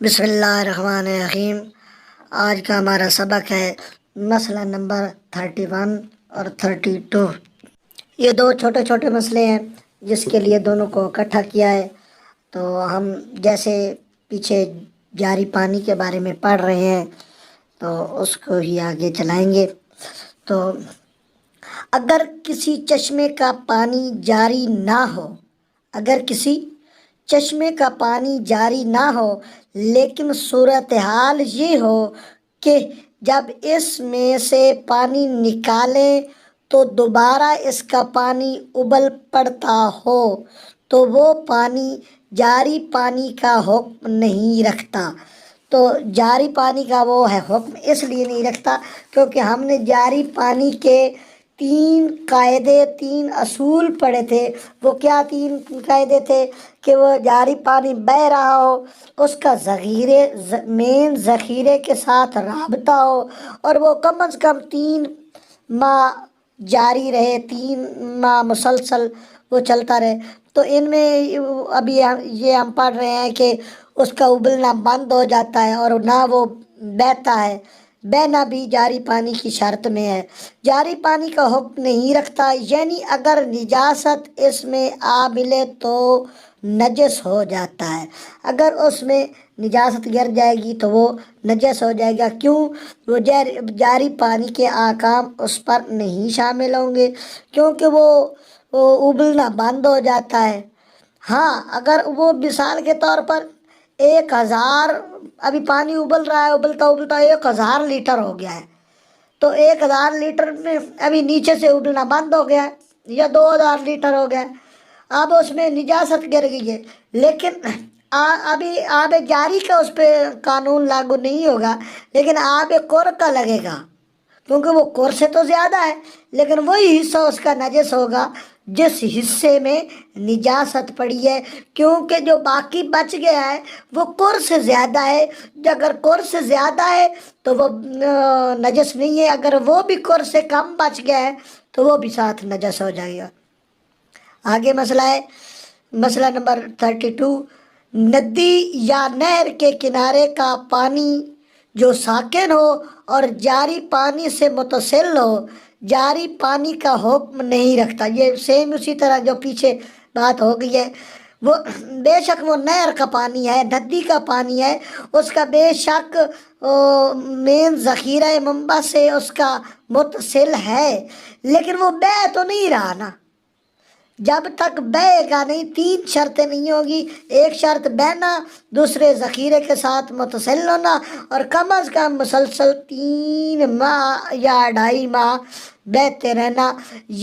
بسم اللہ الرحمن الرحیم۔ آج کا ہمارا سبق ہے مسئلہ نمبر 31 اور 32۔ یہ دو چھوٹے چھوٹے مسئلے ہیں جس کے لیے دونوں کو اکٹھا کیا ہے۔ تو ہم جیسے پیچھے جاری پانی کے بارے میں پڑھ رہے ہیں تو اس کو ہی آگے چلائیں گے۔ تو اگر کسی چشمے کا پانی جاری نہ ہو، اگر کسی چشمے کا پانی جاری نہ ہو لیکن صورتحال یہ ہو کہ جب اس میں سے پانی نکالیں تو دوبارہ اس کا پانی ابل پڑتا ہو، تو وہ پانی جاری پانی کا حکم نہیں رکھتا۔ تو جاری پانی کا وہ ہے حکم اس لیے نہیں رکھتا کیونکہ ہم نے جاری پانی کے 3 قاعدے 3 اصول پڑھے تھے۔ وہ کیا 3 قاعدے تھے؟ کہ وہ جاری پانی بہہ رہا ہو، اس کا مین ذخیرے کے ساتھ رابطہ ہو، اور وہ کم از کم 3 ماہ جاری رہے، 3 ماہ مسلسل وہ چلتا رہے۔ تو ان میں ابھی یہ ہم پڑھ رہے ہیں کہ اس کا ابلنا بند ہو جاتا ہے اور نہ وہ بہتا ہے، بہنا بھی جاری پانی کی شرط میں ہے۔ جاری پانی کا حکم نہیں رکھتا، یعنی اگر نجاست اس میں آ ملے تو نجس ہو جاتا ہے۔ اگر اس میں نجاست گر جائے گی تو وہ نجس ہو جائے گا۔ کیوں؟ وہ جاری پانی کے احکام اس پر نہیں شامل ہوں گے کیونکہ وہ ابلنا بند ہو جاتا ہے۔ ہاں، اگر وہ مثال کے طور پر 1000 ابھی پانی ابل رہا ہے، ابلتا ابلتا 1000 لیٹر ہو گیا ہے، تو 1000 لیٹر میں ابھی نیچے سے ابلنا بند ہو گیا ہے یا 2000 لیٹر ہو گیا ہے، اب اس میں نجاست گر گئی ہے، لیکن ابھی آب جاری کا اس پہ قانون لاگو نہیں ہوگا، لیکن آب کور کا لگے گا کیونکہ وہ کور سے تو زیادہ ہے، لیکن وہی حصہ اس کا نجس ہوگا جس حصے میں نجاست پڑی ہے، کیونکہ جو باقی بچ گیا ہے وہ کور سے زیادہ ہے۔ اگر کور سے زیادہ ہے تو وہ نجس نہیں ہے، اگر وہ بھی کور سے کم بچ گیا ہے تو وہ بھی ساتھ نجس ہو جائے گا۔ آگے مسئلہ ہے مسئلہ نمبر 32۔ ندی یا نہر کے کنارے کا پانی جو ساکن ہو اور جاری پانی سے متصل ہو، جاری پانی کا حکم نہیں رکھتا۔ یہ سیم اسی طرح جو پیچھے بات ہو گئی ہے، وہ بے شک وہ نہر کا پانی ہے، ندی کا پانی ہے، اس کا بے شک مین ذخیرہ منبع سے اس کا متصل ہے، لیکن وہ بہہ تو نہیں رہا نا۔ جب تک بہے گا نہیں، 3 شرطیں نہیں ہوگی۔ ایک شرط بہنا، دوسرے ذخیرے کے ساتھ متصل ہونا، اور کم از کم مسلسل 3 ماہ یا 2.5 ماہ بہتے رہنا۔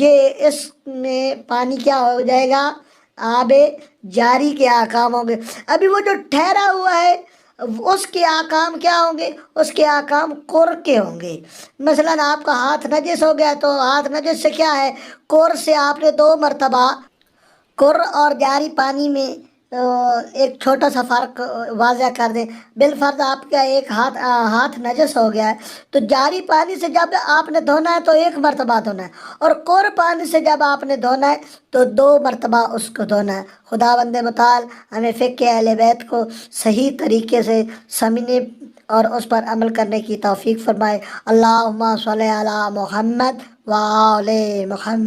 یہ اس میں پانی کیا ہو جائے گا؟ آب جاری کے احکام ہوں گے۔ ابھی وہ جو ٹھہرا ہوا ہے اس کے احکام کیا ہوں گے؟ اس کے احکام کور کے ہوں گے۔ مثلاً آپ کا ہاتھ نجس ہو گیا تو ہاتھ نجس سے کیا ہے؟ کور سے آپ نے 2 مرتبہ، کور اور جاری پانی میں ایک چھوٹا سا فرق واضح کر دیں۔ بالفرض آپ کا ایک ہاتھ نجس ہو گیا ہے تو جاری پانی سے جب آپ نے دھونا ہے تو 1 مرتبہ دھونا ہے، اور کور پانی سے جب آپ نے دھونا ہے تو 2 مرتبہ اس کو دھونا ہے۔ خداوند متعال ہمیں فقہ اہل بیت کو صحیح طریقے سے سمجھنے اور اس پر عمل کرنے کی توفیق فرمائے۔ اللہم صلی علی محمد و آل محمد۔